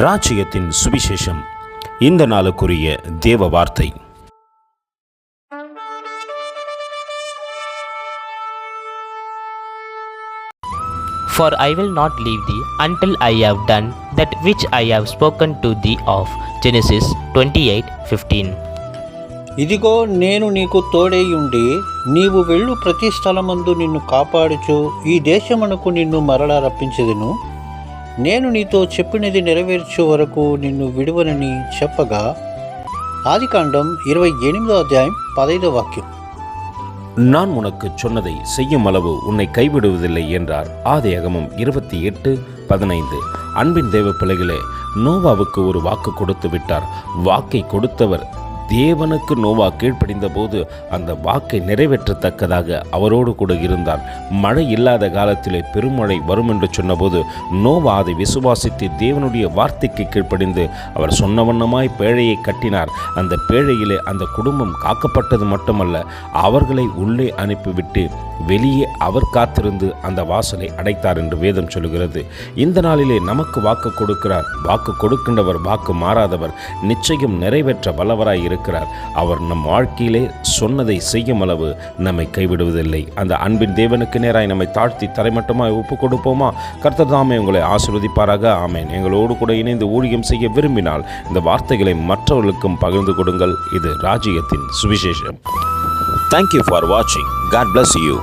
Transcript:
ராஜ்யத்தின் சுவிசேஷம். இந்த நாளுக்குரிய தேவ வார்த்தை. For I will not leave thee until I have done that which I have spoken to thee of. Genesis 28:15. ఇదిగో నేను నీకు తోడేయుండి నీవు వెళ్ళు ప్రతి స్థలమందు నిన్ను కాపాడుచు ఈ దేశమునకు నిన్ను మరలా రప్పించెదను. నేను నీతో చెప్పినది నెరవేర్చు వరకు నిన్ను విడువనని చెప్పగా. ஆதிகாண்டம் 28వ அத்தியாயம் 15వ வாக்கியம். நான் உனக்கு சொன்னதை செய்யும் அளவு உன்னை கைவிடுவதில்லை என்றார். ஆதியாகமம் 28:15. அன்பின் தேவ பிள்ளைகளே, நோவாவுக்கு ஒரு வாக்கு கொடுத்து விட்டார். வாக்கை கொடுத்தவர் தேவனுக்கு நோவா கீழ்ப்படிந்த போது அந்த வாக்கை நிறைவேற்றத்தக்கதாக அவரோடு கூட இருந்தார். மழை இல்லாத காலத்திலே பெருமழை வரும் என்று சொன்னபோது நோவா அதை விசுவாசித்து தேவனுடைய வார்த்தைக்கு கீழ்ப்படிந்து அவர் சொன்ன வண்ணமாய் பேழையை கட்டினார். அந்த பேழையிலே அந்த குடும்பம் காக்கப்பட்டது மட்டுமல்ல, அவர்களை உள்ளே அனுப்பிவிட்டு வெளியே அவர் காத்திருந்து அந்த வாசலை அடைத்தார் என்று வேதம் சொல்கிறது. இந்த நாளிலே நமக்கு வாக்கு கொடுக்கிறார். வாக்கு கொடுக்கின்றவர் வாக்கு மாறாதவர், நிச்சயம் நிறைவேற்ற வல்லவராய் இருக்கிறார். அவர் நம் வாழ்க்கையிலே சொன்னதை செய்யும் அளவு நம்மை கைவிடுவதில்லை. அந்த அன்பின் தேவனுக்கு நேராய் நம்மை தாழ்த்தி தரைமட்டமாய் ஒப்பு கொடுப்போமா? கர்த்தர் தாமே உங்களை ஆசீர்வதிப்பாராக. ஆமேன். எங்களோடு கூட இணைந்து ஊழியம் செய்ய விரும்பினால் இந்த வார்த்தைகளை மற்றவர்களுக்கும் பகிர்ந்து கொடுங்கள். இது ராஜ்யத்தின் சுவிசேஷம். Thank you for watching. God bless you.